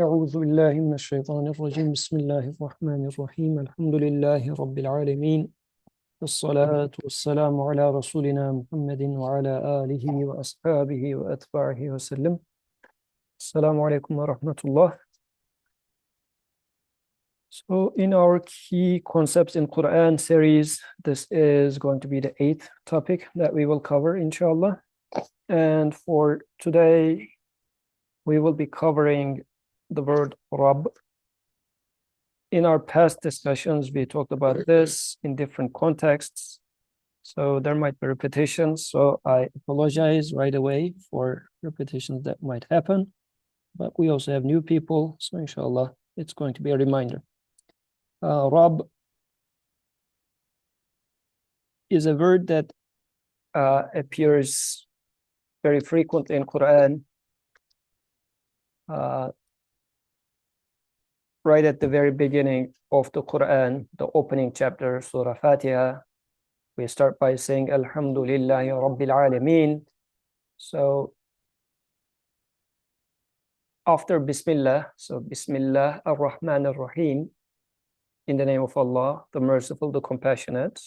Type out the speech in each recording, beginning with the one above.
أعوذ بالله من الشيطان الرجيم بسم الله الرحمن الرحيم الحمد لله رب العالمين والصلاة والسلام على رسولنا محمد وعلى آله وأصحابه وأتباعه وسلم. السلام عليكم ورحمة الله. So in our key concepts in Quran series, this is going to be the 8th topic that we will cover, inshallah. And for today, we will be covering the word Rabb. In our past discussions, we talked about this in different contexts. So there might be repetitions. So I apologize right away for repetitions that might happen. But we also have new people. So inshallah, it's going to be a reminder. Rabb is a word that appears very frequently in Quran. Right at the very beginning of the Quran, the opening chapter, Surah Fatiha, we start by saying Alhamdulillahi Rabbil Alameen. So after Bismillah, so Bismillah ar-Rahman ar-Rahim, in the name of Allah, the merciful, the compassionate.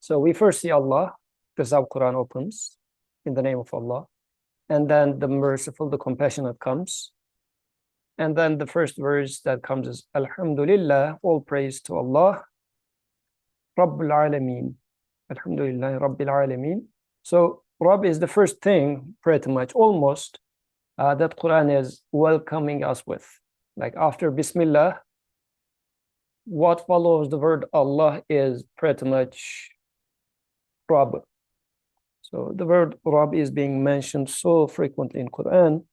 So we first see Allah, because our Quran opens in the name of Allah. And then the merciful, the compassionate comes. And then the first verse that comes is Alhamdulillah, all praise to Allah, Rabbil Alameen. Alhamdulillah, Rabbil Alameen. So Rabb is the first thing, pretty much, almost, that Quran is welcoming us with. Like after Bismillah, what follows the word Allah is pretty much Rabb. So the word Rabb is being mentioned so frequently in Quran.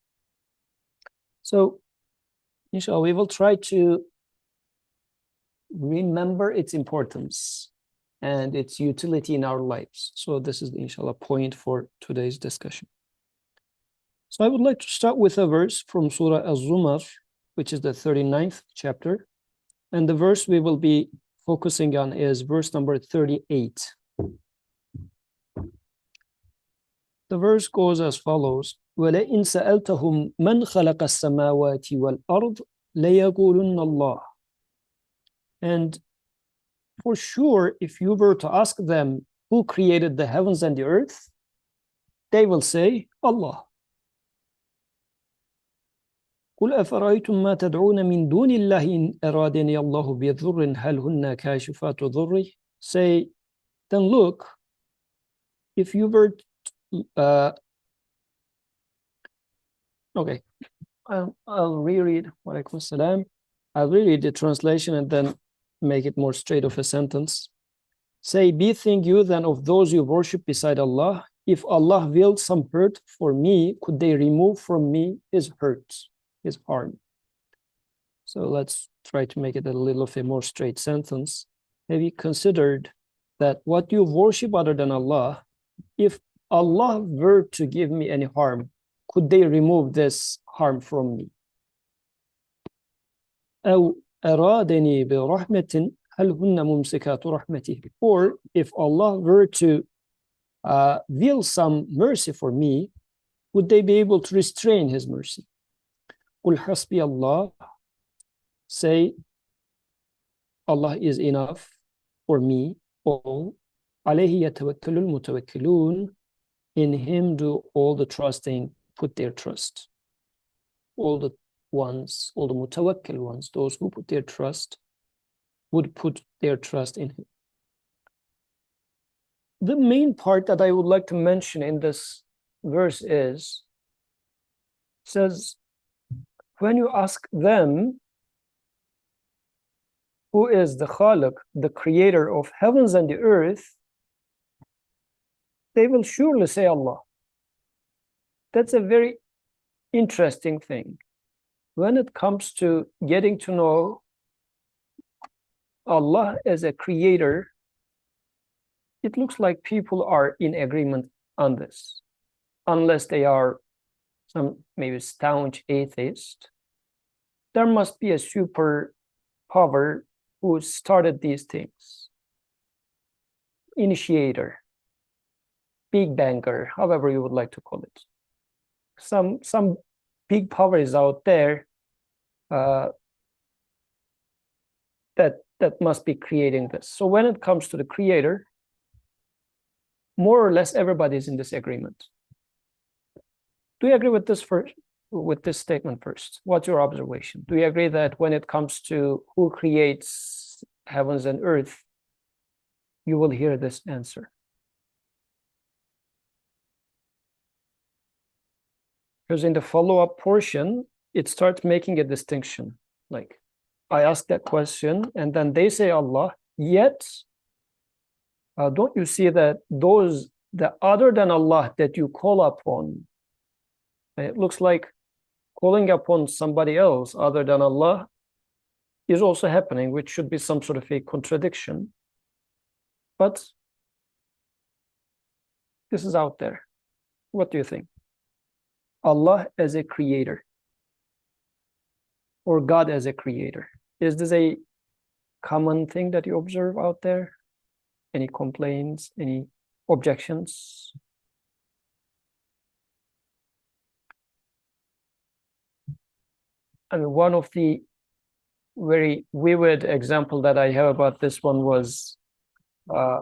So inshallah, we will try to remember its importance and its utility in our lives. So this is the inshallah point for today's discussion. So I would like to start with a verse from Surah Az-Zumar, which is the 39th chapter. And the verse we will be focusing on is verse number 38. The verse goes as follows: وَلَئِنْ سَأَلْتَهُمْ مَنْ خَلَقَ السَّمَاوَاتِ وَالْأَرْضِ لَيَقُولُنَّ اللَّهُ. And for sure, if you were to ask them who created the heavens and the earth, they will say, Allah. قُلْ أَفَرَأَيْتُمْ مَا تَدْعُونَ مِنْ دُونِ اللَّهِ إِنْ أَرَادَنِيَ اللَّهُ بِضُرٍّ هَلْ هُنَّ كَاشِفَاتُ ضُرِّهِ. Say, then look, if you were okay, I'll reread Walaikum Assalam. I'll reread the translation and then make it more straight of a sentence. Say, bethink you then of those you worship beside Allah. If Allah willed some hurt for me, could they remove from me his hurt, his harm? So let's try to make it a little of a more straight sentence. Have you considered that what you worship other than Allah, if Allah were to give me any harm, could they remove this harm from me? أو أرادني برحمة هل هن ممسكات رحمته. Or if Allah were to will some mercy for me, would they be able to restrain his mercy? قل حسبي الله. Say, Allah is enough for me all. عليه يتوكل المتوكلون. In him do all the trusting put their trust. All the ones, all the mutawakkil ones, those who put their trust, would put their trust in him. The main part that I would like to mention in this verse is, says, when you ask them, who is the Khaliq, the creator of heavens and the earth, they will surely say Allah. That's a very interesting thing. When it comes to getting to know Allah as a creator, it looks like people are in agreement on this, unless they are some maybe staunch atheist. There must be a super power who started these things. Initiator, big banger, however you would like to call it. Some big power is out there that must be creating this. So when it comes to the creator, more or less everybody is in this agreement. Do you agree with this first? With this statement first? What's your observation? Do you agree that when it comes to who creates heavens and earth, you will hear this answer? Because in the follow-up portion, it starts making a distinction. Like, I ask that question, and then they say Allah, yet don't you see that those, the other than Allah that you call upon, it looks like calling upon somebody else other than Allah is also happening, which should be some sort of a contradiction. But this is out there. What do you think? Allah as a creator or God as a creator? Is this a common thing that you observe out there? Any complaints, any objections? I mean, one of the very vivid example that I have about this one was a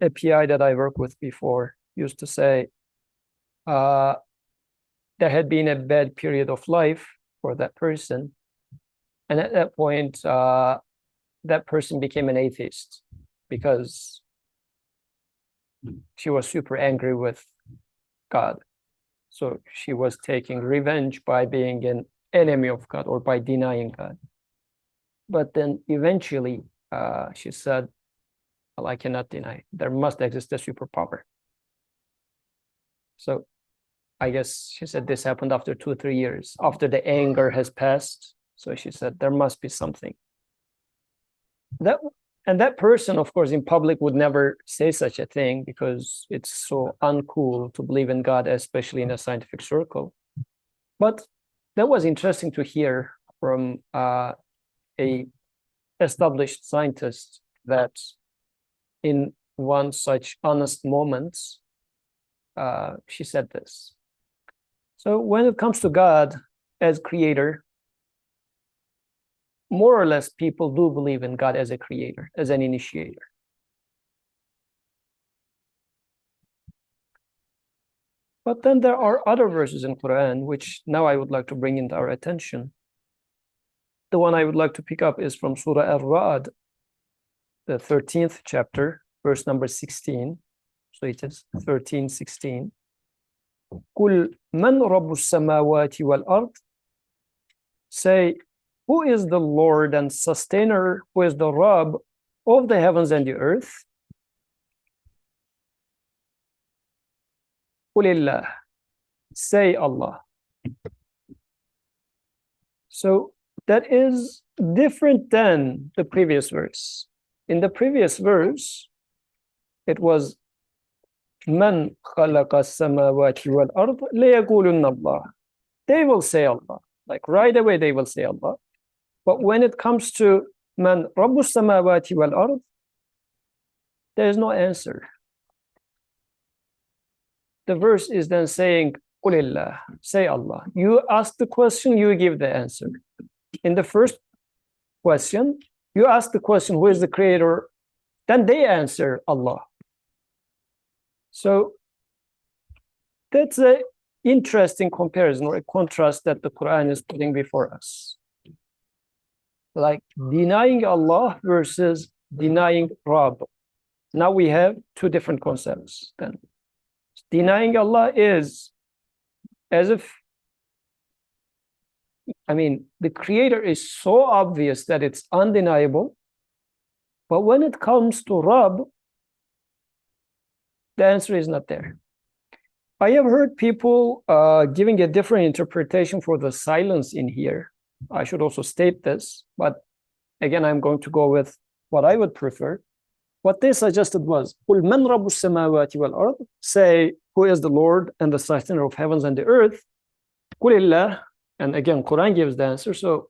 PI that I worked with before used to say there had been a bad period of life for that person. And at that point, that person became an atheist because she was super angry with God. So she was taking revenge by being an enemy of God or by denying God. But then eventually she said, well, I cannot deny. There must exist a superpower. So I guess she said this happened after 2 or 3 years, after the anger has passed. So she said, there must be something. That person, of course, in public would never say such a thing because it's so uncool to believe in God, especially in a scientific circle. But that was interesting to hear from a established scientist that in one such honest moment, she said this. So when it comes to God as creator, more or less people do believe in God as a creator, as an initiator. But then there are other verses in Qur'an, which now I would like to bring into our attention. The one I would like to pick up is from Surah Ar-Ra'd, the 13th chapter, verse number 16. So it is 13:16. قُلْ مَنْ رَبُّ السَّمَاوَاتِ وَالْأَرْضِ. Say, who is the Lord and sustainer, who is the Rabb of the heavens and the earth? قُلِ اللَّهِ. Say Allah. So that is different than the previous verse. In the previous verse, it was مَنْ خَلَقَ السَّمَاوَاتِ وَالْأَرْضِ لَيَقُولُنَّ اللَّهِ. They will say Allah. Like right away they will say Allah. But when it comes to مَنْ رَبُّ السَّمَاوَاتِ وَالْأَرْضِ, there is no answer. The verse is then saying, قُلِ اللَّهِ. Say Allah. You ask the question, you give the answer. In the first question, you ask the question, who is the creator? Then they answer Allah. So that's an interesting comparison or a contrast that the Quran is putting before us. Like denying Allah versus denying Rabb. Now we have two different concepts. Then denying Allah is as if, I mean, the creator is so obvious that it's undeniable. But when it comes to Rabb, the answer is not there. I have heard people giving a different interpretation for the silence in here. I should also state this, but again, I'm going to go with what I would prefer. What they suggested was, قُلْ مَنْ رَبُّ السَّمَاوَاتِ وَالْأَرْضِ. Say, who is the Lord and the sustainer of heavens and the earth? قُلِ اللَّهِ. And again, Quran gives the answer. So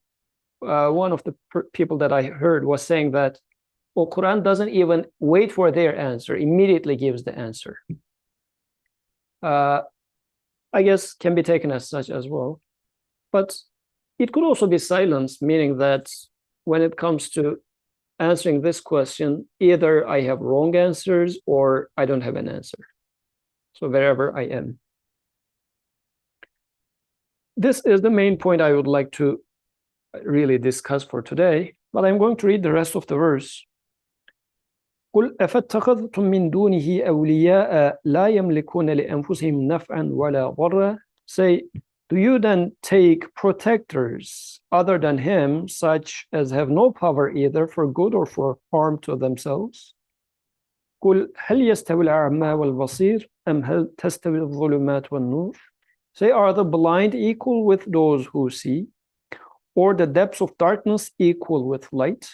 one of the people that I heard was saying that, well, Quran doesn't even wait for their answer, immediately gives the answer. I guess can be taken as such as well. But It could also be silence, meaning that when it comes to answering this question, either I have wrong answers or I don't have an answer. So wherever I am. This is the main point I would like to really discuss for today, but I'm going to read the rest of the verse. قل أفاتخذتم من دونه أولياء لا يملكون لأنفسهم نفعا ولا ضرا. Say, do you then take protectors other than him, such as have no power either for good or for harm to themselves? قل هل يستوي الأعمى والبصير أم هل تستوي الظلمات والنور? Say, are the blind equal with those who see, or the depths of darkness equal with light?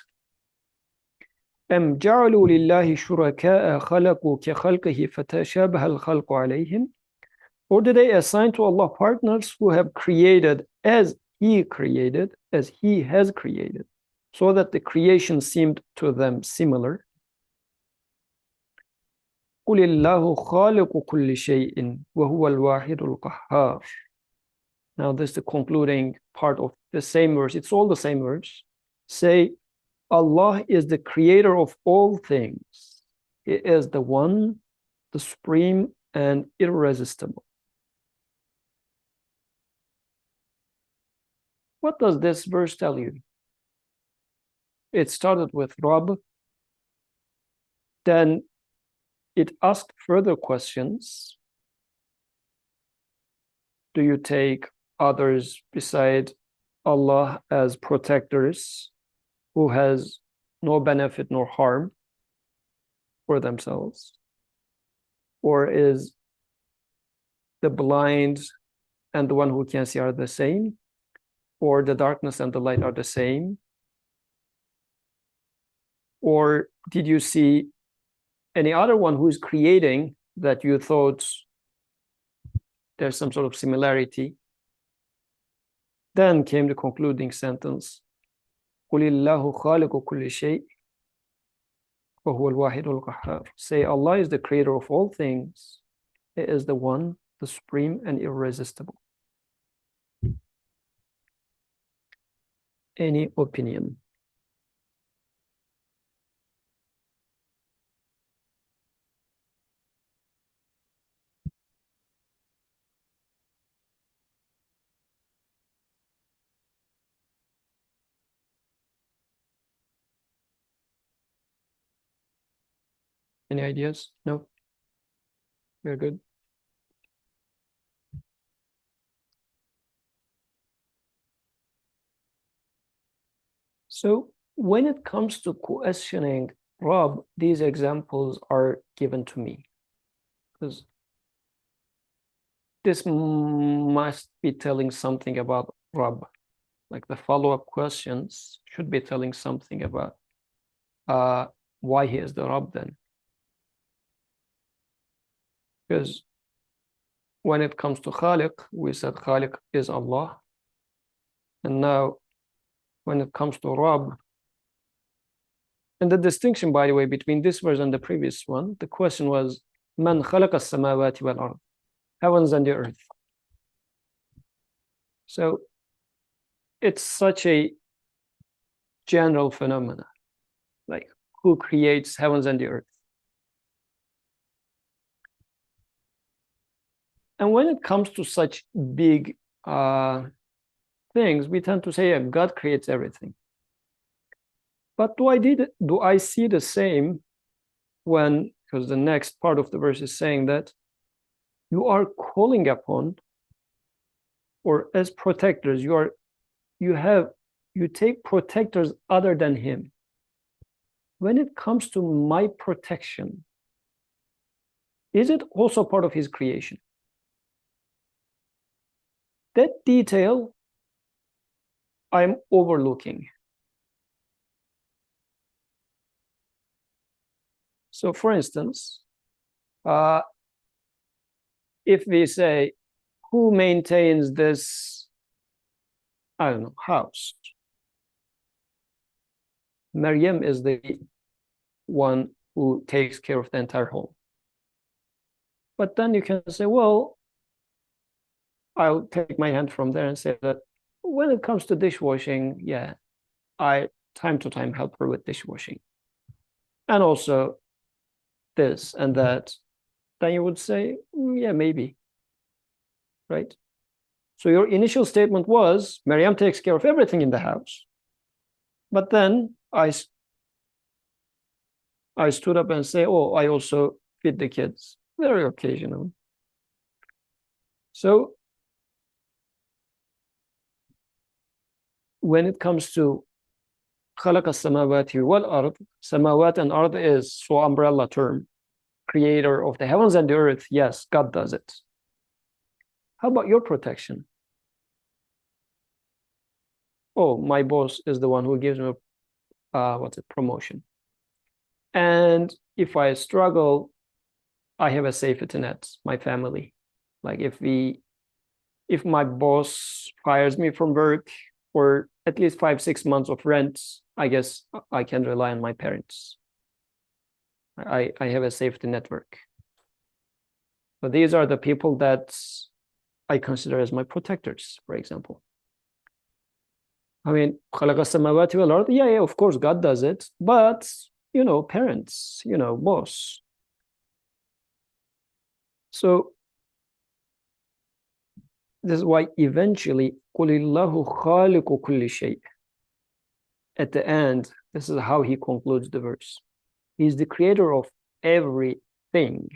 أم جعلوا لله شركاء خلقوا كخلقه فتشابه الخلق عليهم? Or do they assign to Allah partners who have created as He has created, so that the creation seemed to them similar? قل الله خالق كل شيء وهو الواحد القهار. Now this is the concluding part of the same verse. It's all the same verse. Say, Allah is the creator of all things. He is the one, the supreme and irresistible. What does this verse tell you? It started with Rabb, then it asked further questions. Do you take others beside Allah as protectors who has no benefit nor harm for themselves? Or is the blind and the one who can see are the same? Or the darkness and the light are the same? Or did you see any other one who is creating that you thought there's some sort of similarity? Then came the concluding sentence. قل الله خالق كل شيء وهو الواحد القهار. Say, Allah is the creator of all things. He is the one, the supreme and irresistible. Any opinion? Any ideas? No? Very good. So when it comes to questioning Rob, these examples are given to me because this must be telling something about Rob. Like the follow-up questions should be telling something about why he is the Rob then. Because when it comes to Khaliq, we said Khaliq is Allah. And now when it comes to Rabb, and the distinction, by the way, between this verse and the previous one, the question was, Man khalaqa as-samawati wal ard, heavens and the earth. So it's such a general phenomena, like who creates heavens and the earth. And when it comes to such big things, we tend to say, yeah, God creates everything. But do I see the same when, because the next part of the verse is saying that you are calling upon, or as protectors, you take protectors other than him. When it comes to my protection, is it also part of his creation? That detail I'm overlooking. So for instance, if we say, who maintains this, I don't know, house? Maryam is the one who takes care of the entire home. But then you can say, well, I'll take my hand from there and say that when it comes to dishwashing, yeah, I time to time help her with dishwashing. And also this and that. Then you would say, yeah, maybe. Right? So your initial statement was, Maryam takes care of everything in the house. But then I stood up and say, oh, I also feed the kids very occasionally. So when it comes to خلق السماوات والأرض, samawat and ard is so umbrella term, creator of the heavens and the earth. Yes, God does it. How about your protection? Oh, my boss is the one who gives me promotion. And if I struggle, I have a safety net, my family. Like if my boss fires me from work for at least 5-6 months of rent, I guess I can rely on my parents. I have a safety network. So these are the people that I consider as my protectors, for example. I mean, yeah, of course, God does it, but, parents, boss. So this is why eventually, قُلِ اللَّهُ خَالِقُ كُلِّ شَيْءٍ. At the end, this is how he concludes the verse. He's the creator of everything.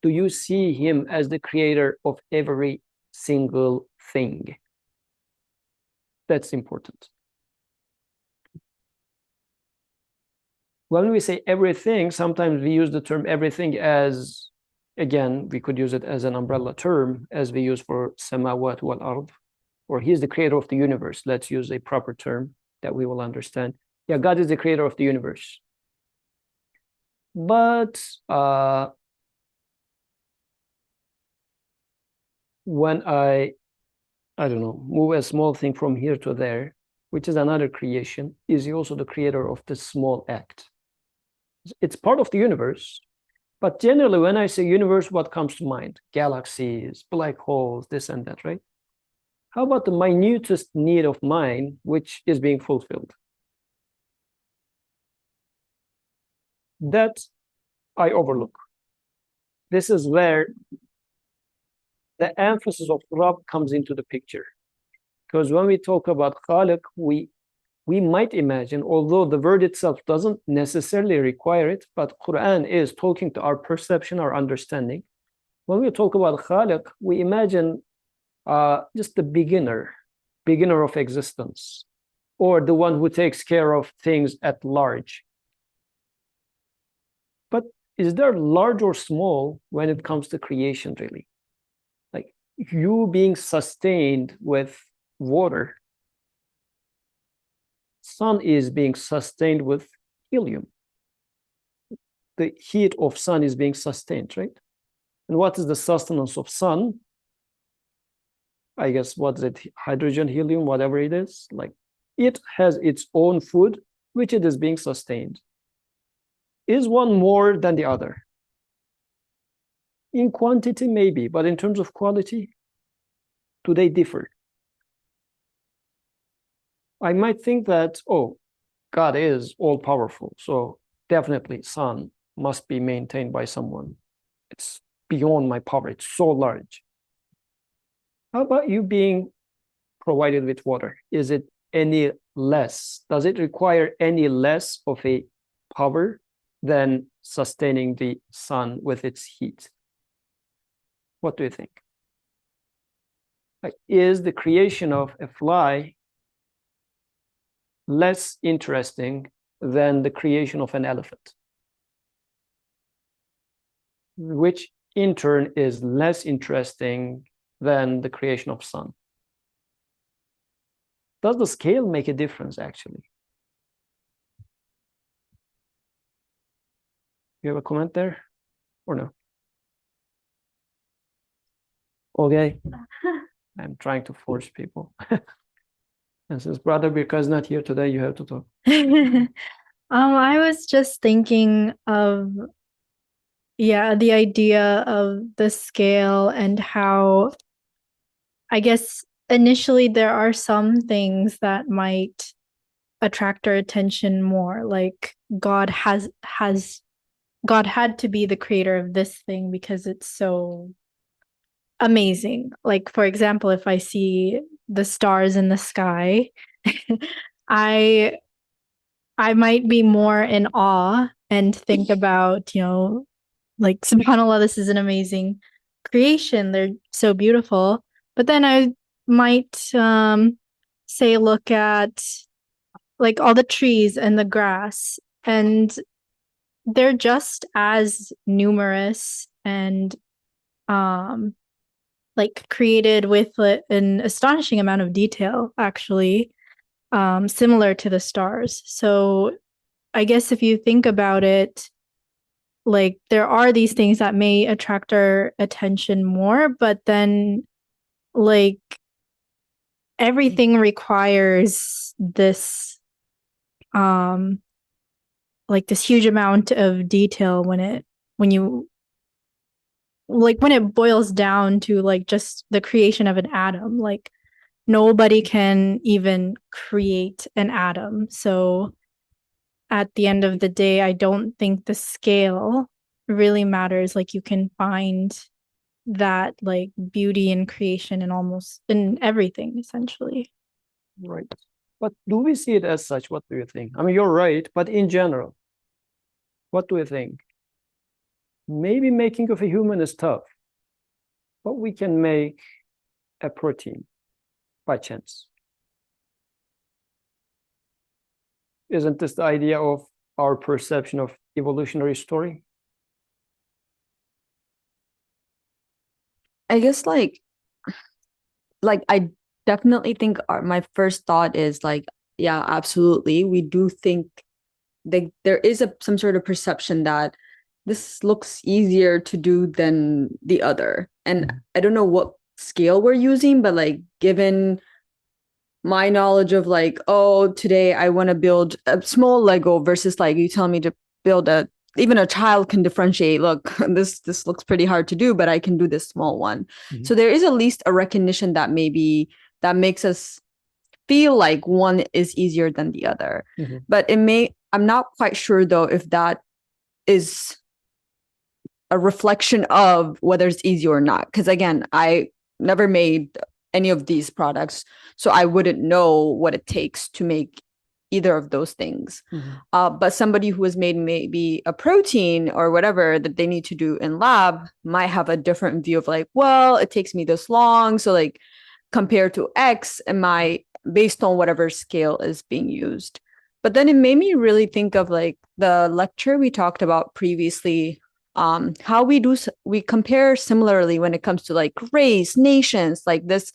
Do you see him as the creator of every single thing? That's important. When we say everything, sometimes we use the term everything as, again, we could use it as an umbrella term, as we use for samawat wal ard, or he's the creator of the universe. Let's use a proper term that we will understand. Yeah, God is the creator of the universe. But when I don't know, move a small thing from here to there, which is another creation, is he also the creator of the small act? It's part of the universe, but generally when I say universe, what comes to mind? Galaxies, black holes, this and that, right? How about the minutest need of mine, which is being fulfilled? That I overlook. This is where the emphasis of Rabb comes into the picture. Because when we talk about Khaliq, we might imagine, although the word itself doesn't necessarily require it, but Qur'an is talking to our perception, our understanding. When we talk about Khaliq, we imagine just the beginner of existence, or the one who takes care of things at large. But is there large or small when it comes to creation, really? Like you being sustained with water, sun is being sustained with helium. The heat of sun is being sustained, right? And what is the sustenance of sun? I guess, what is it? Hydrogen, helium, whatever it is. Like it has its own food, which it is being sustained. Is one more than the other? In quantity, maybe, but in terms of quality, do they differ? I might think that, oh, God is all-powerful, so definitely sun must be maintained by someone. It's beyond my power. It's so large. How about you being provided with water? Is it any less? Does it require any less of a power than sustaining the sun with its heat? What do you think? Like, is the creation of a fly less interesting than the creation of an elephant? Which in turn is less interesting than the creation of sun? Does the scale make a difference, actually? You have a comment there or no? Okay. I'm trying to force people. And since Brother Birka is not here today, you have to talk. I was just thinking of, the idea of the scale and how I guess initially there are some things that might attract our attention more, like God had to be the creator of this thing because it's so amazing. Like, for example, if I see the stars in the sky, I I might be more in awe and think about, like, subhanAllah, this is an amazing creation. They're so beautiful. But then I might say, look at like all the trees and the grass, and they're just as numerous and um like created with an astonishing amount of detail, actually, similar to the stars. So I guess if you think about it, like there are these things that may attract our attention more, but then like everything requires this um like this huge amount of detail when you when it boils down to like just the creation of an atom. Like nobody can even create an atom. So at the end of the day, I don't think the scale really matters. Like you can find that like beauty in creation and almost in everything, essentially. Right. But do we see it as such? What do you think? I mean, you're right, but in general, what do you think? Maybe making of a human is tough, but we can make a protein by chance. Isn't this the idea of our perception of evolutionary story? I guess like I definitely think my first thought is like, yeah, absolutely. We do think that there is some sort of perception that this looks easier to do than the other. And I don't know what scale we're using, but like given my knowledge of like, oh, today I want to build a small Lego versus like you tell me to build even a child can differentiate, look, this looks pretty hard to do, but I can do this small one. So there is at least a recognition that maybe that makes us feel like one is easier than the other. But I'm not quite sure though if that is a reflection of whether it's easy or not. Because again, I never made any of these products, so I wouldn't know what it takes to make either of those things. But somebody who has made maybe a protein or whatever that they need to do in lab might have a different view of like, well, it takes me this long. So like compared to X, based on whatever scale is being used. But then it made me really think of like the lecture we talked about previously, how we compare similarly when it comes to like race, nations, like this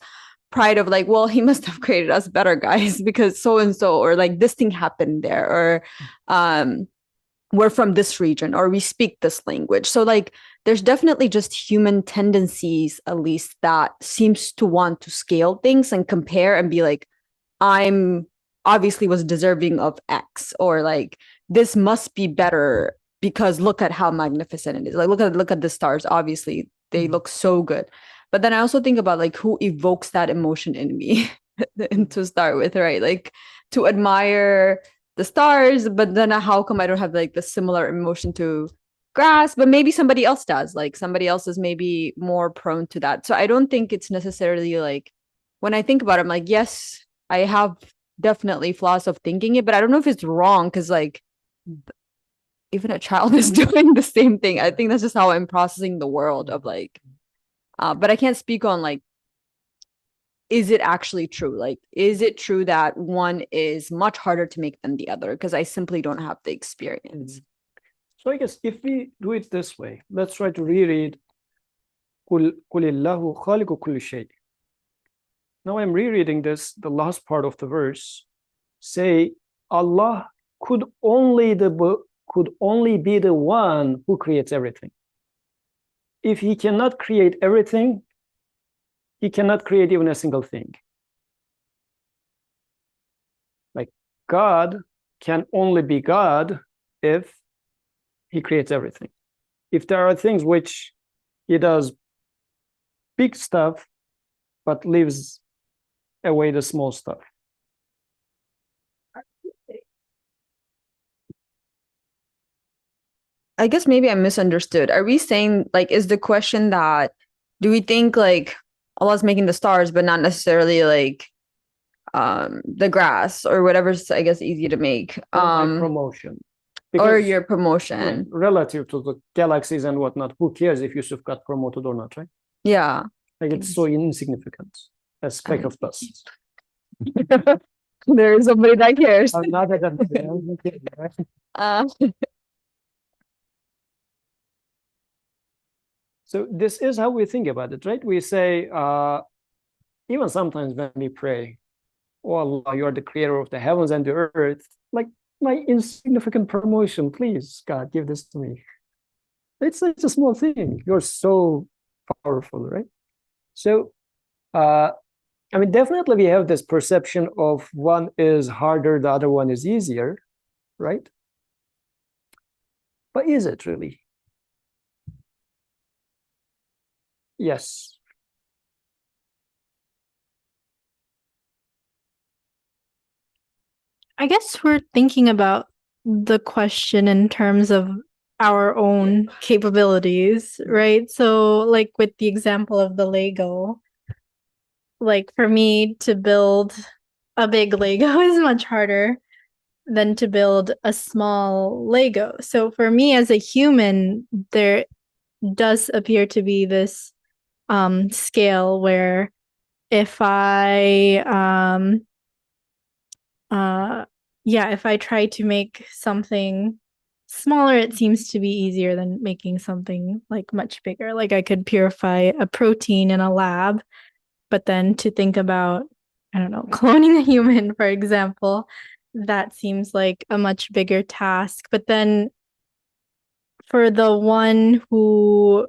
pride of like, well, he must have created us better, guys, because so and so, or like this thing happened there, or we're from this region, or we speak this language. So like there's definitely just human tendencies, at least, that seems to want to scale things and compare and be like, I'm obviously was deserving of X, or like this must be better because look at how magnificent it is. Like look at the stars. Obviously, they look so good. But then I also think about like who evokes that emotion in me to start with, right? Like to admire the stars, but then how come I don't have like the similar emotion to grass, but maybe somebody else does. Like somebody else is maybe more prone to that. So I don't think it's necessarily like, when I think about it, I'm like, yes, I have definitely flaws of thinking it, but I don't know if it's wrong because like even a child is doing the same thing. I think that's just how I'm processing the world of like, but I can't speak on like, is it actually true? Like, is it true that one is much harder to make than the other? Because I simply don't have the experience. So I guess if we do it this way, let's try to reread قُلِ اللَّهُ خَالِقُ كُلِّ شَيْءٍ. Now I'm rereading this, the last part of the verse. Say, Allah could only be the one who creates everything. If he cannot create everything, he cannot create even a single thing. Like God can only be God if he creates everything. If there are things which he does big stuff, but leaves away the small stuff. I guess maybe I misunderstood. Are we saying, like, is the question that do we think like Allah's making the stars, but not necessarily like the grass or whatever's, I guess, easy to make? My promotion. Or Because, your I mean, promotion. relative to the galaxies and whatnot, who cares if Yusuf got promoted or not, right? Yeah. Like, it's so insignificant. A speck of dust. There is somebody that cares. I'm not at that. Uh, So this is how we think about it, right? We say, even sometimes when we pray, oh Allah, you are the creator of the heavens and the earth, like my insignificant promotion, please, God, give this to me. It's a small thing. You're so powerful, right? So, I mean, definitely we have this perception of one is harder, the other one is easier, right? But is it really? Yes. I guess we're thinking about the question in terms of our own capabilities, right? So, like with the example of the Lego, like for me to build a big Lego is much harder than to build a small Lego. So, for me as a human, there does appear to be this scale where if if I try to make something smaller, it seems to be easier than making something like much bigger. Like I could purify a protein in a lab, but then to think about, I don't know, cloning a human, for example, that seems like a much bigger task. But then for the one who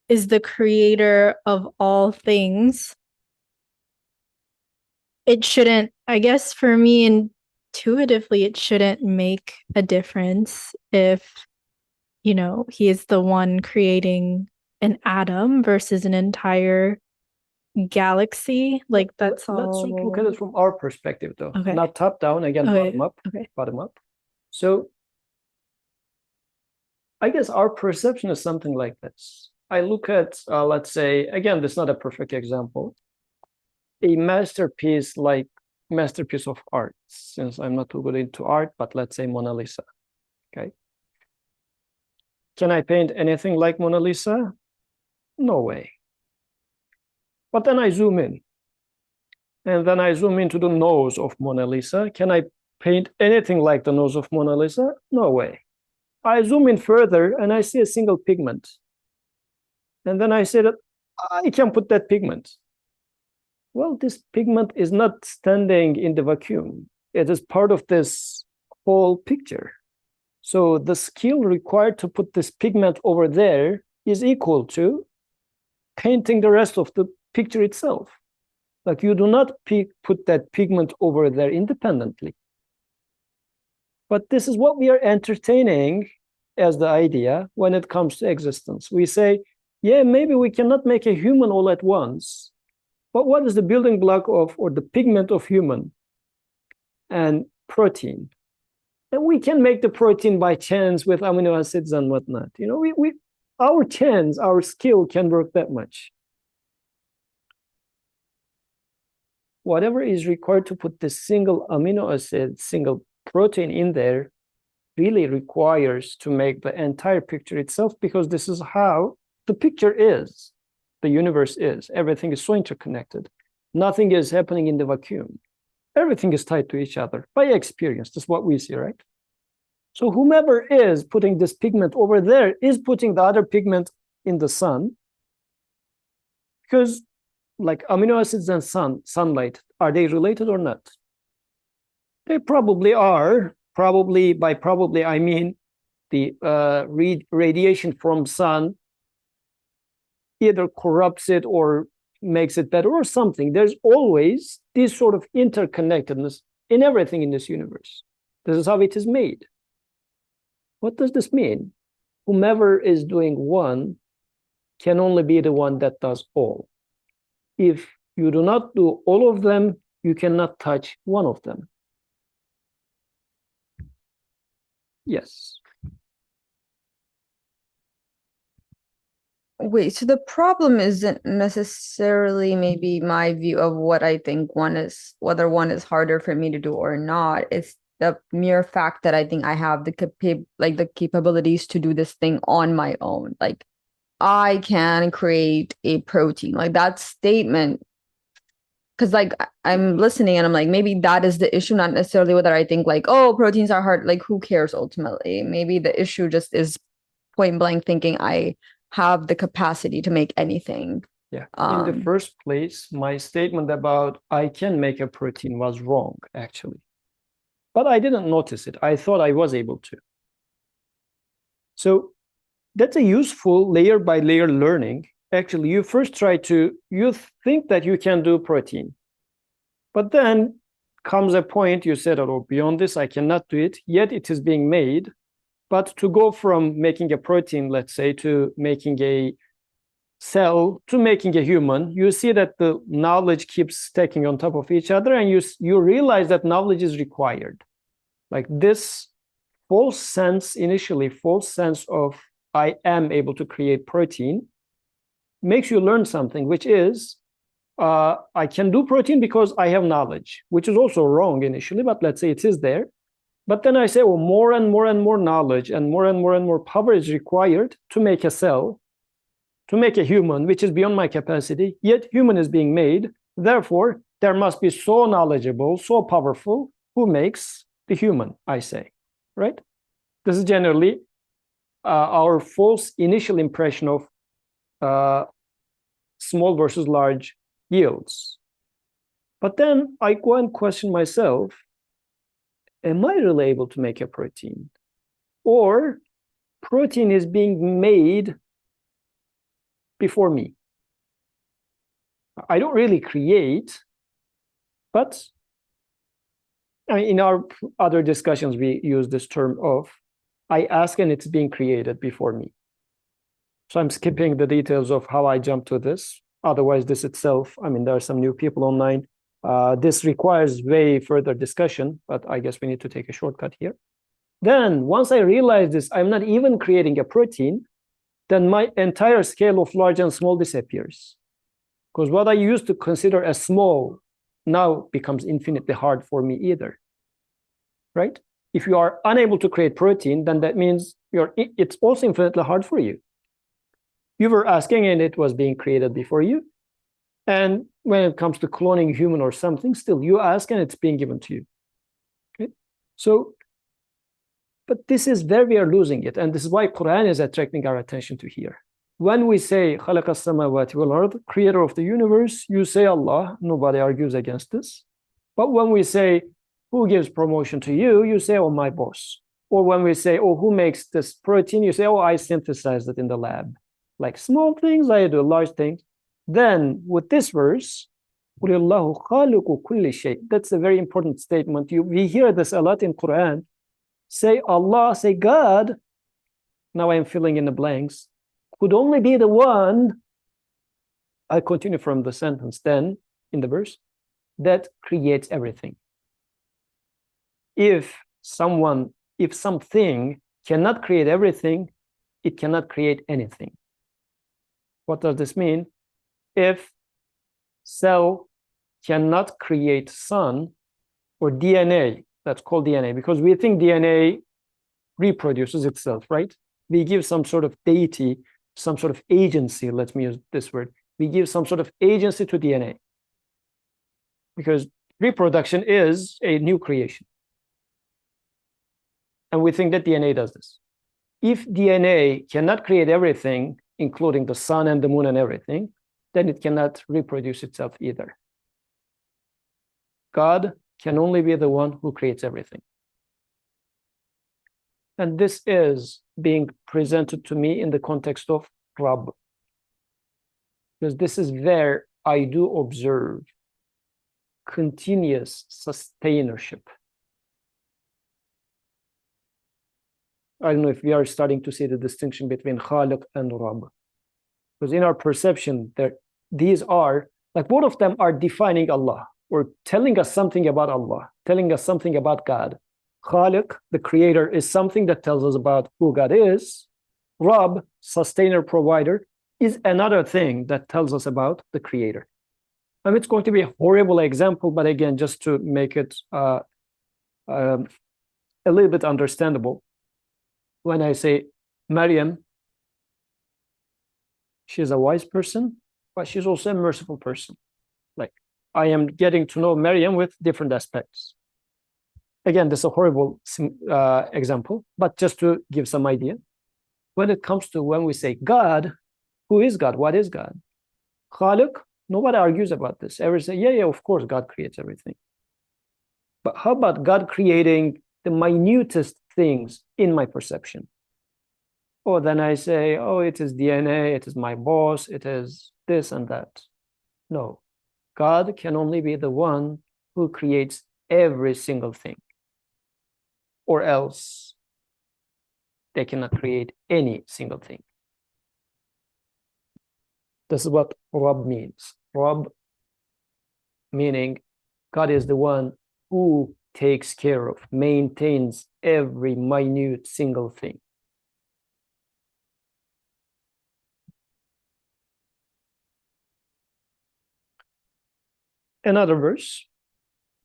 is the creator of all things, it shouldn't, I guess for me intuitively, it shouldn't make a difference if, he is the one creating an atom versus an entire galaxy. Like that's Let's all. look at it from our perspective, though. Okay. Not top down, again, Okay. bottom up. Okay. Bottom up. So I guess our perception is something like this. I look at, let's say, again, this is not a perfect example, a masterpiece of art, since I'm not too good into art, but let's say Mona Lisa. Okay. Can I paint anything like Mona Lisa? No way. But then I zoom in. And then I zoom into the nose of Mona Lisa. Can I paint anything like the nose of Mona Lisa? No way. I zoom in further and I see a single pigment. And then I say that I can put that pigment. Well, this pigment is not standing in the vacuum. It is part of this whole picture. So the skill required to put this pigment over there is equal to painting the rest of the picture itself. Like you do not put that pigment over there independently. But this is what we are entertaining as the idea when it comes to existence. We say, yeah, maybe we cannot make a human all at once, but what is the building block of, or the pigment of human? And protein. And we can make the protein by chance with amino acids and whatnot. Our chance, our skill can work that much. Whatever is required to put this single amino acid, single protein in there really requires to make the entire picture itself, because this is how the picture is, the universe is. Everything is so interconnected. Nothing is happening in the vacuum. Everything is tied to each other by experience. That's what we see, right? So whomever is putting this pigment over there is putting the other pigment in the sun, because like amino acids and sunlight, are they related or not? They probably are. Probably, by probably, I mean the radiation from sun either corrupts it or makes it better or something. There's always this sort of interconnectedness in everything in this universe. This is how it is made. What does this mean? Whomever is doing one can only be the one that does all. If you do not do all of them, you cannot touch one of them. Yes. Wait, so the problem isn't necessarily maybe my view of what I think one is, whether one is harder for me to do or not. It's the mere fact that I think I have the capabilities to do this thing on my own. Like I can create a protein. Like that statement, because like I'm listening and I'm like, maybe that is the issue, not necessarily whether I think like, oh, proteins are hard. Like who cares ultimately? Maybe the issue just is point blank thinking I have the capacity to make anything. Yeah. In the first place, my statement about I can make a protein was wrong, actually. But I didn't notice it. I thought I was able to. So that's a useful layer by layer learning. Actually, you first you think that you can do protein. But then comes a point you said, oh, beyond this, I cannot do it. Yet it is being made. But to go from making a protein, let's say, to making a cell, to making a human, you see that the knowledge keeps stacking on top of each other, and you realize that knowledge is required. Like this initially false sense of I am able to create protein makes you learn something, which is I can do protein because I have knowledge, which is also wrong initially, but let's say it is there. But then I say, well, more and more and more knowledge and more power is required to make a cell, to make a human, which is beyond my capacity, yet human is being made. Therefore, there must be so knowledgeable, so powerful, who makes the human, I say, right? This is generally our false initial impression of small versus large yields. But then I go and question myself, am I really able to make a protein? Or protein is being made before me? I don't really create, but in our other discussions, we use this term of I ask and it's being created before me. So I'm skipping the details of how I jumped to this. Otherwise, this itself, there are some new people online. This requires way further discussion, but I guess we need to take a shortcut here. Then once I realize this, I'm not even creating a protein, then my entire scale of large and small disappears. Because what I used to consider as small now becomes infinitely hard for me either, right? If you are unable to create protein, then that means it's also infinitely hard for you. You were asking and it was being created before you. And when it comes to cloning human or something, still you ask and it's being given to you. Okay? So, but this is where we are losing it. And this is why Qur'an is attracting our attention to here. When we say, خَلَقَ السَّمَاوَاتِ وَالْأَرْضِ, creator of the universe, you say Allah, nobody argues against this. But when we say, who gives promotion to you, you say, oh, my boss. Or when we say, oh, who makes this protein, you say, oh, I synthesized it in the lab. Like small things, I do large things. Then with this verse, that's a very important statement. We hear this a lot in Quran. Say Allah, say God. Now I'm filling in the blanks. Could only be the one, I continue from the sentence then in the verse, that creates everything. If something cannot create everything, it cannot create anything. What does this mean? If cell cannot create sun or DNA, that's called DNA, because we think DNA reproduces itself, right? We give some sort of deity, some sort of agency, let me use this word. We give some sort of agency to DNA because reproduction is a new creation. And we think that DNA does this. If DNA cannot create everything, including the sun and the moon and everything, then it cannot reproduce itself either. God can only be the one who creates everything. And this is being presented to me in the context of Rabb. Because this is where I do observe continuous sustainership. I don't know if we are starting to see the distinction between Khaliq and Rabb. Because in our perception, these are Like both of them are defining Allah or telling us something about Allah, telling us something about God. Khaliq, the creator, is something that tells us about who God is. Rabb, sustainer, provider, is another thing that tells us about the creator. I mean, it's going to be a horrible example, but again, just to make it a little bit understandable, when I say Maryam, she's a wise person, but she's also a merciful person. Like, I am getting to know Maryam with different aspects. Again, this is a horrible example, but just to give some idea. When it comes to when we say God, who is God? What is God? Khaliq, nobody argues about this. Everyone say, yeah, of course, God creates everything. But how about God creating the minutest things in my perception? Or then I say, oh, it is DNA, it is my boss, it is this and that. No, God can only be the one who creates every single thing. Or else they cannot create any single thing. This is what Rabb means. Rabb meaning God is the one who takes care of, maintains every minute single thing. Another verse,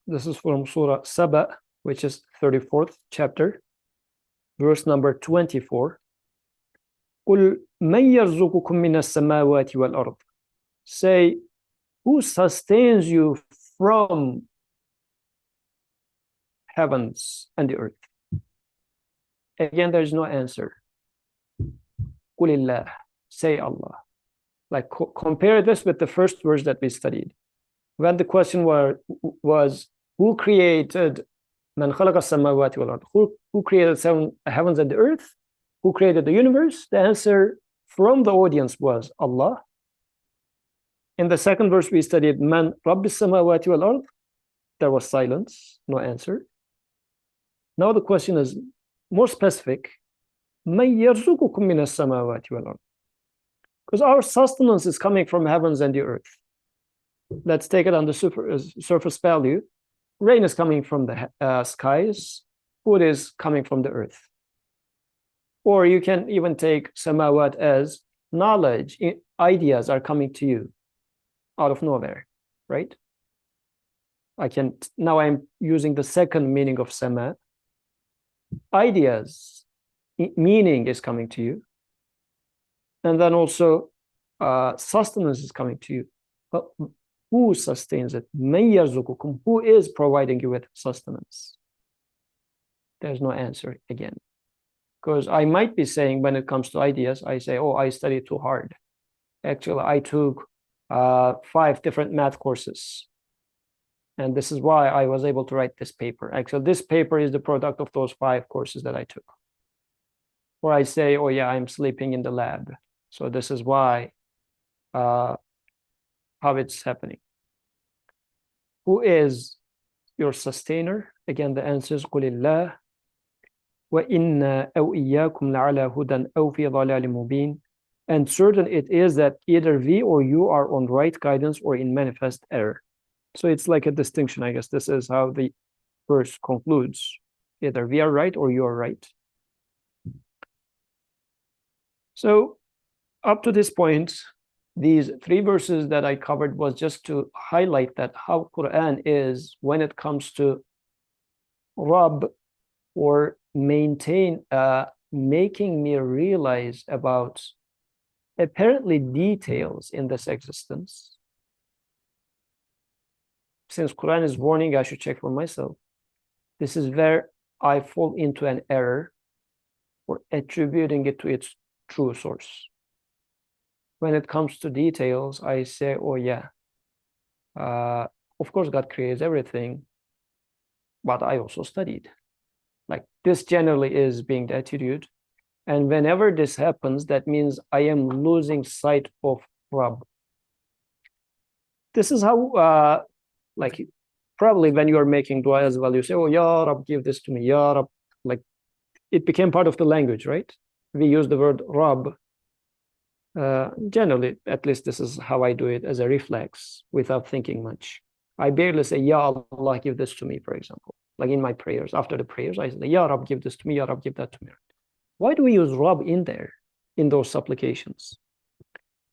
this is from Surah Saba, which is 34th chapter, verse number 24. قُلْ مَنْ يَرْزُقُكُم مِّنَ السَّمَاوَاتِ وَالْأَرْضِ. Say, who sustains you from heavens and the earth? Again, there is no answer. قُلِ اللَّهِ. Say Allah. Like, compare this with the first verse that we studied. When the question was who created Man khalaqa as-samawati wal ard? Who created heavens and the earth? Who created the universe? The answer from the audience was Allah. In the second verse we studied Man rabbis samawati wal ard. There was silence, no answer. Now the question is more specific. Man yarzuqukum min as-samawati wal ard? Because our sustenance is coming from heavens and the earth. Let's take it on the surface value. Rain is coming from the skies. Food is coming from the earth. Or you can even take samawat as knowledge. Ideas are coming to you out of nowhere, right? Now I'm using the second meaning of sama. Ideas, meaning is coming to you. And then also sustenance is coming to you. But who sustains it? Man yarzuqukum. Who is providing you with sustenance? There's no answer again. Because I might be saying when it comes to ideas, I say, oh, I studied too hard. Actually, I took 5 different math courses. And this is why I was able to write this paper. Actually, this paper is the product of those 5 courses that I took. Or I say, oh yeah, I'm sleeping in the lab. So this is why, how it's happening. Who is your sustainer? Again, the answer is قُلِ اللَّهِ وَإِنَّا أَوْ إِيَّاكُمْ لَعَلَى هُدًى أَوْ فِي ضَلَالٍ مُبِينٍ. And certain it is that either we or you are on right guidance or in manifest error. So it's like a distinction, I guess. This is how the verse concludes. Either we are right or you are right. So up to this point, these 3 verses that I covered was just to highlight that how Qur'an is when it comes to Rabb or making me realize about apparently details in this existence. Since Qur'an is warning, I should check for myself. This is where I fall into an error or attributing it to its true source. When it comes to details, I say, oh yeah, of course God creates everything, but I also studied. Like this generally is being the attitude. And whenever this happens, that means I am losing sight of Rabb. This is how, like probably when you are making dua as well, you say, oh, Ya Rab, give this to me, Ya Rab. Like it became part of the language, right? We use the word Rabb Generally, at least this is how I do it as a reflex without thinking much. I barely say, Ya Allah, give this to me, for example. Like in my prayers, after the prayers, I say, Ya Rab, give this to me, Ya Rab, give that to me. Why do we use Rab in there, in those supplications?